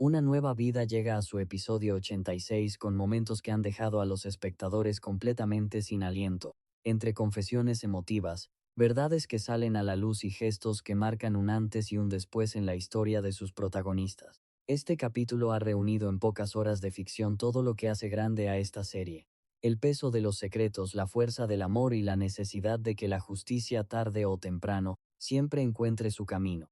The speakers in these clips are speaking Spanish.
Una nueva vida llega a su episodio 86 con momentos que han dejado a los espectadores completamente sin aliento, entre confesiones emotivas, verdades que salen a la luz y gestos que marcan un antes y un después en la historia de sus protagonistas. Este capítulo ha reunido en pocas horas de ficción todo lo que hace grande a esta serie. El peso de los secretos, la fuerza del amor y la necesidad de que la justicia tarde o temprano siempre encuentre su camino.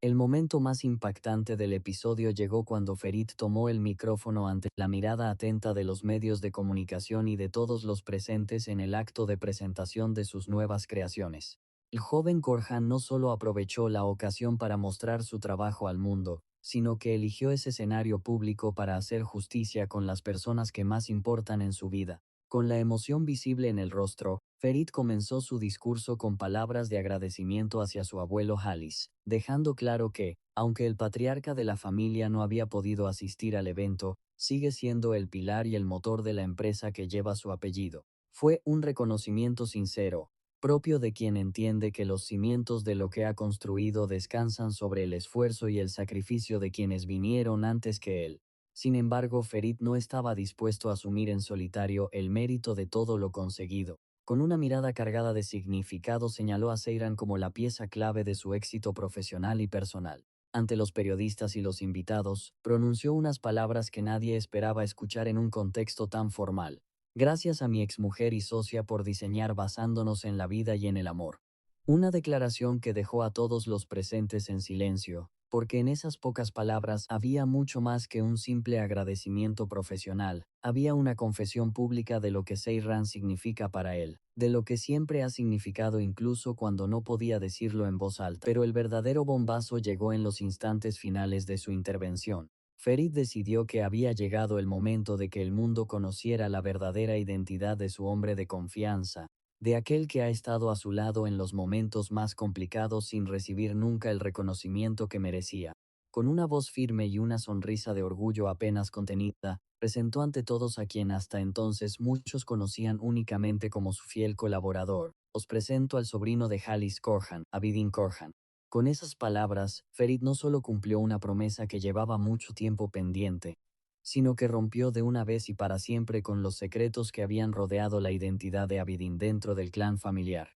El momento más impactante del episodio llegó cuando Ferit tomó el micrófono ante la mirada atenta de los medios de comunicación y de todos los presentes en el acto de presentación de sus nuevas creaciones. El joven Korhan no solo aprovechó la ocasión para mostrar su trabajo al mundo, sino que eligió ese escenario público para hacer justicia con las personas que más importan en su vida. Con la emoción visible en el rostro, Ferit comenzó su discurso con palabras de agradecimiento hacia su abuelo Halis, dejando claro que, aunque el patriarca de la familia no había podido asistir al evento, sigue siendo el pilar y el motor de la empresa que lleva su apellido. Fue un reconocimiento sincero, propio de quien entiende que los cimientos de lo que ha construido descansan sobre el esfuerzo y el sacrificio de quienes vinieron antes que él. Sin embargo, Ferit no estaba dispuesto a asumir en solitario el mérito de todo lo conseguido. Con una mirada cargada de significado señaló a Seiran como la pieza clave de su éxito profesional y personal. Ante los periodistas y los invitados, pronunció unas palabras que nadie esperaba escuchar en un contexto tan formal. Gracias a mi exmujer y socia por diseñar basándonos en la vida y en el amor. Una declaración que dejó a todos los presentes en silencio, porque en esas pocas palabras había mucho más que un simple agradecimiento profesional, había una confesión pública de lo que Seiran significa para él, de lo que siempre ha significado incluso cuando no podía decirlo en voz alta. Pero el verdadero bombazo llegó en los instantes finales de su intervención. Ferit decidió que había llegado el momento de que el mundo conociera la verdadera identidad de su hombre de confianza, de aquel que ha estado a su lado en los momentos más complicados sin recibir nunca el reconocimiento que merecía. Con una voz firme y una sonrisa de orgullo apenas contenida, presentó ante todos a quien hasta entonces muchos conocían únicamente como su fiel colaborador. Os presento al sobrino de Halis Korhan, Abidin Korhan. Con esas palabras, Ferit no solo cumplió una promesa que llevaba mucho tiempo pendiente, sino que rompió de una vez y para siempre con los secretos que habían rodeado la identidad de Abidin dentro del clan familiar.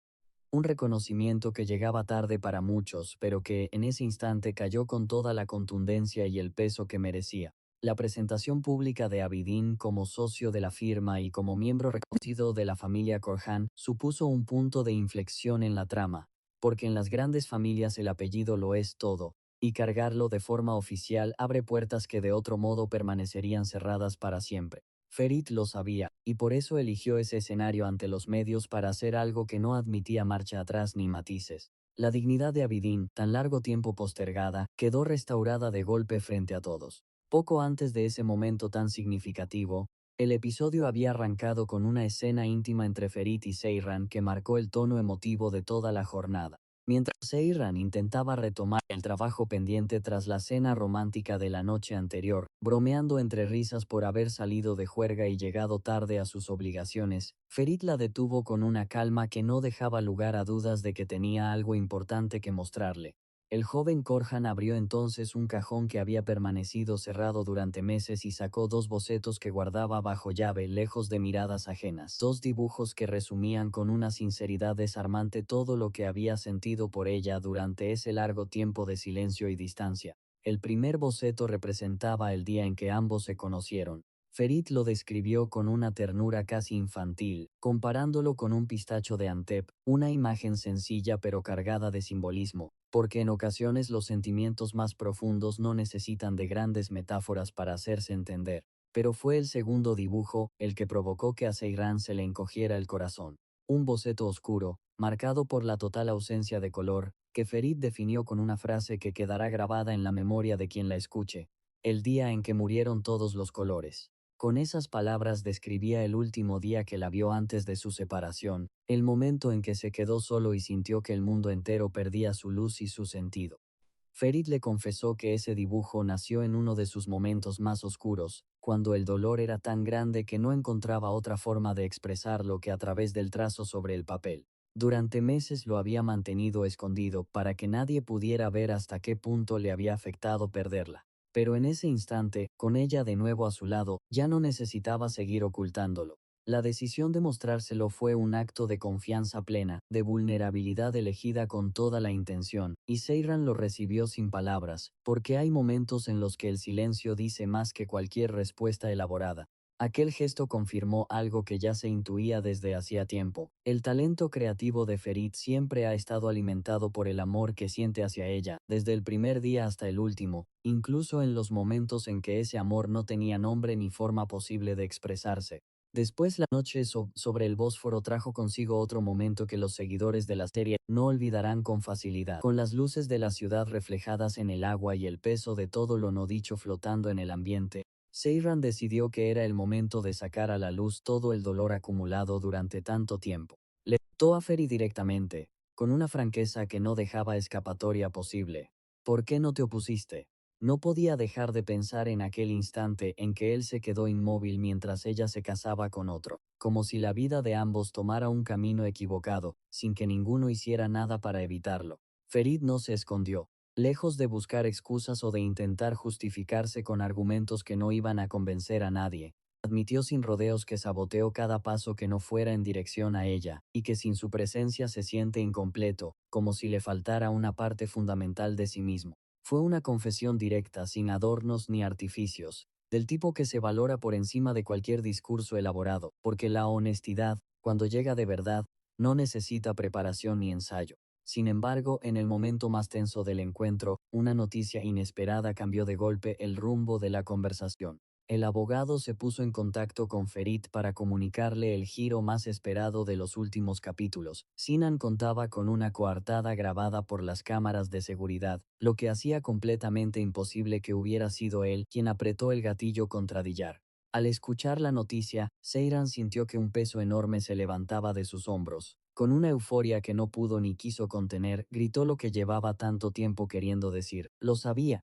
Un reconocimiento que llegaba tarde para muchos, pero que en ese instante cayó con toda la contundencia y el peso que merecía. La presentación pública de Abidin como socio de la firma y como miembro reconocido de la familia Korhan supuso un punto de inflexión en la trama, porque en las grandes familias el apellido lo es todo, y cargarlo de forma oficial abre puertas que de otro modo permanecerían cerradas para siempre. Ferit lo sabía, y por eso eligió ese escenario ante los medios para hacer algo que no admitía marcha atrás ni matices. La dignidad de Abidin, tan largo tiempo postergada, quedó restaurada de golpe frente a todos. Poco antes de ese momento tan significativo, el episodio había arrancado con una escena íntima entre Ferit y Seiran que marcó el tono emotivo de toda la jornada. Mientras Seiran intentaba retomar el trabajo pendiente tras la cena romántica de la noche anterior, bromeando entre risas por haber salido de juerga y llegado tarde a sus obligaciones, Ferit la detuvo con una calma que no dejaba lugar a dudas de que tenía algo importante que mostrarle. El joven Korhan abrió entonces un cajón que había permanecido cerrado durante meses y sacó dos bocetos que guardaba bajo llave lejos de miradas ajenas. Dos dibujos que resumían con una sinceridad desarmante todo lo que había sentido por ella durante ese largo tiempo de silencio y distancia. El primer boceto representaba el día en que ambos se conocieron. Ferit lo describió con una ternura casi infantil, comparándolo con un pistacho de Antep, una imagen sencilla pero cargada de simbolismo, porque en ocasiones los sentimientos más profundos no necesitan de grandes metáforas para hacerse entender. Pero fue el segundo dibujo el que provocó que a Seiran se le encogiera el corazón. Un boceto oscuro, marcado por la total ausencia de color, que Ferit definió con una frase que quedará grabada en la memoria de quien la escuche: el día en que murieron todos los colores. Con esas palabras describía el último día que la vio antes de su separación, el momento en que se quedó solo y sintió que el mundo entero perdía su luz y su sentido. Ferit le confesó que ese dibujo nació en uno de sus momentos más oscuros, cuando el dolor era tan grande que no encontraba otra forma de expresarlo que a través del trazo sobre el papel. Durante meses lo había mantenido escondido para que nadie pudiera ver hasta qué punto le había afectado perderla. Pero en ese instante, con ella de nuevo a su lado, ya no necesitaba seguir ocultándolo. La decisión de mostrárselo fue un acto de confianza plena, de vulnerabilidad elegida con toda la intención, y Seiran lo recibió sin palabras, porque hay momentos en los que el silencio dice más que cualquier respuesta elaborada. Aquel gesto confirmó algo que ya se intuía desde hacía tiempo. El talento creativo de Ferit siempre ha estado alimentado por el amor que siente hacia ella, desde el primer día hasta el último, incluso en los momentos en que ese amor no tenía nombre ni forma posible de expresarse. Después la noche sobre el Bósforo trajo consigo otro momento que los seguidores de la serie no olvidarán con facilidad. Con las luces de la ciudad reflejadas en el agua y el peso de todo lo no dicho flotando en el ambiente, Seiran decidió que era el momento de sacar a la luz todo el dolor acumulado durante tanto tiempo. Le preguntó a Feri directamente, con una franqueza que no dejaba escapatoria posible. ¿Por qué no te opusiste? No podía dejar de pensar en aquel instante en que él se quedó inmóvil mientras ella se casaba con otro, como si la vida de ambos tomara un camino equivocado, sin que ninguno hiciera nada para evitarlo. Ferit no se escondió. Lejos de buscar excusas o de intentar justificarse con argumentos que no iban a convencer a nadie, admitió sin rodeos que saboteó cada paso que no fuera en dirección a ella, y que sin su presencia se siente incompleto, como si le faltara una parte fundamental de sí mismo. Fue una confesión directa, sin adornos ni artificios, del tipo que se valora por encima de cualquier discurso elaborado, porque la honestidad, cuando llega de verdad, no necesita preparación ni ensayo. Sin embargo, en el momento más tenso del encuentro, una noticia inesperada cambió de golpe el rumbo de la conversación. El abogado se puso en contacto con Ferit para comunicarle el giro más esperado de los últimos capítulos. Sinan contaba con una coartada grabada por las cámaras de seguridad, lo que hacía completamente imposible que hubiera sido él quien apretó el gatillo contra Dillar. Al escuchar la noticia, Seiran sintió que un peso enorme se levantaba de sus hombros. Con una euforia que no pudo ni quiso contener, gritó lo que llevaba tanto tiempo queriendo decir. Lo sabía.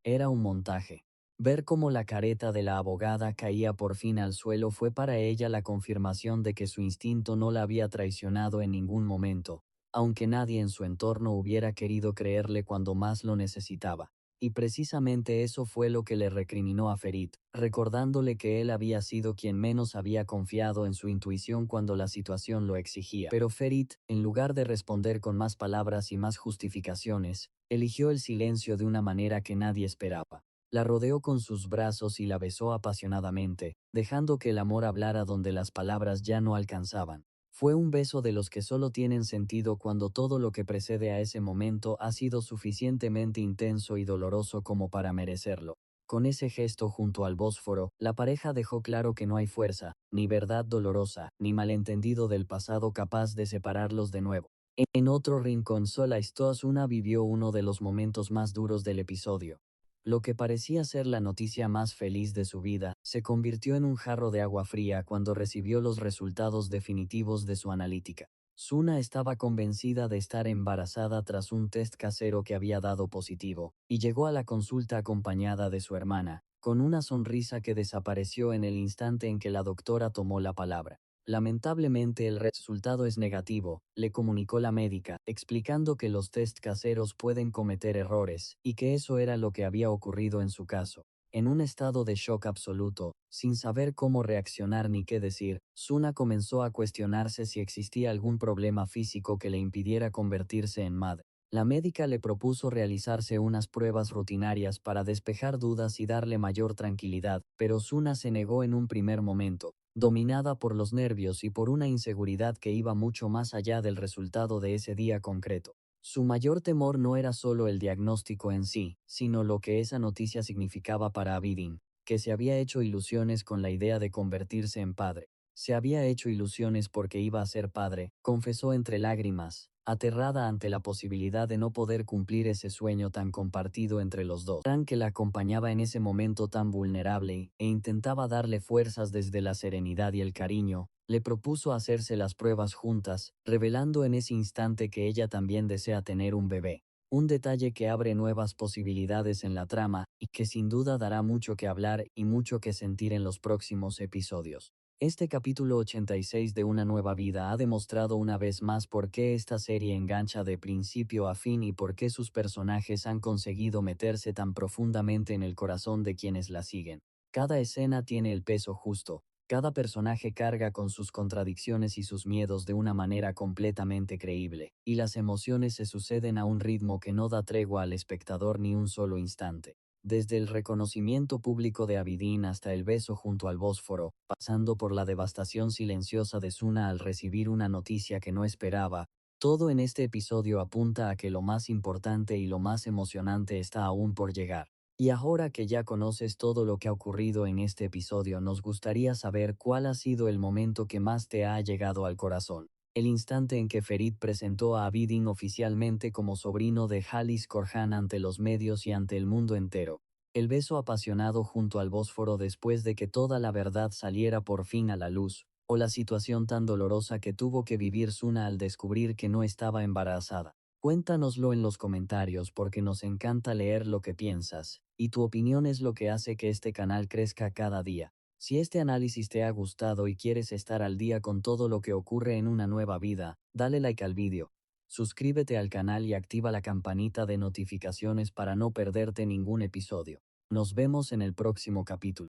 Era un montaje. Ver cómo la careta de la abogada caía por fin al suelo fue para ella la confirmación de que su instinto no la había traicionado en ningún momento, aunque nadie en su entorno hubiera querido creerle cuando más lo necesitaba. Y precisamente eso fue lo que le recriminó a Ferit, recordándole que él había sido quien menos había confiado en su intuición cuando la situación lo exigía. Pero Ferit, en lugar de responder con más palabras y más justificaciones, eligió el silencio de una manera que nadie esperaba. La rodeó con sus brazos y la besó apasionadamente, dejando que el amor hablara donde las palabras ya no alcanzaban. Fue un beso de los que solo tienen sentido cuando todo lo que precede a ese momento ha sido suficientemente intenso y doloroso como para merecerlo. Con ese gesto junto al Bósforo, la pareja dejó claro que no hay fuerza, ni verdad dolorosa, ni malentendido del pasado capaz de separarlos de nuevo. En otro rincón, Sola Asuna vivió uno de los momentos más duros del episodio. Lo que parecía ser la noticia más feliz de su vida, se convirtió en un jarro de agua fría cuando recibió los resultados definitivos de su analítica. Suna estaba convencida de estar embarazada tras un test casero que había dado positivo, y llegó a la consulta acompañada de su hermana, con una sonrisa que desapareció en el instante en que la doctora tomó la palabra. Lamentablemente el resultado es negativo, le comunicó la médica, explicando que los test caseros pueden cometer errores, y que eso era lo que había ocurrido en su caso. En un estado de shock absoluto, sin saber cómo reaccionar ni qué decir, Suna comenzó a cuestionarse si existía algún problema físico que le impidiera convertirse en madre. La médica le propuso realizarse unas pruebas rutinarias para despejar dudas y darle mayor tranquilidad, pero Suna se negó en un primer momento, dominada por los nervios y por una inseguridad que iba mucho más allá del resultado de ese día concreto. Su mayor temor no era solo el diagnóstico en sí, sino lo que esa noticia significaba para Abidin, que se había hecho ilusiones con la idea de convertirse en padre. Se había hecho ilusiones porque iba a ser padre, confesó entre lágrimas, aterrada ante la posibilidad de no poder cumplir ese sueño tan compartido entre los dos. Fran, que la acompañaba en ese momento tan vulnerable e intentaba darle fuerzas desde la serenidad y el cariño, le propuso hacerse las pruebas juntas, revelando en ese instante que ella también desea tener un bebé. Un detalle que abre nuevas posibilidades en la trama y que sin duda dará mucho que hablar y mucho que sentir en los próximos episodios. Este capítulo 86 de Una nueva vida ha demostrado una vez más por qué esta serie engancha de principio a fin y por qué sus personajes han conseguido meterse tan profundamente en el corazón de quienes la siguen. Cada escena tiene el peso justo, cada personaje carga con sus contradicciones y sus miedos de una manera completamente creíble, y las emociones se suceden a un ritmo que no da tregua al espectador ni un solo instante. Desde el reconocimiento público de Abidin hasta el beso junto al Bósforo, pasando por la devastación silenciosa de Suna al recibir una noticia que no esperaba, todo en este episodio apunta a que lo más importante y lo más emocionante está aún por llegar. Y ahora que ya conoces todo lo que ha ocurrido en este episodio, nos gustaría saber cuál ha sido el momento que más te ha llegado al corazón. El instante en que Ferit presentó a Abidin oficialmente como sobrino de Halis Korhan ante los medios y ante el mundo entero. El beso apasionado junto al Bósforo después de que toda la verdad saliera por fin a la luz, o la situación tan dolorosa que tuvo que vivir Suna al descubrir que no estaba embarazada. Cuéntanoslo en los comentarios porque nos encanta leer lo que piensas, y tu opinión es lo que hace que este canal crezca cada día. Si este análisis te ha gustado y quieres estar al día con todo lo que ocurre en Una nueva vida, dale like al vídeo. Suscríbete al canal y activa la campanita de notificaciones para no perderte ningún episodio. Nos vemos en el próximo capítulo.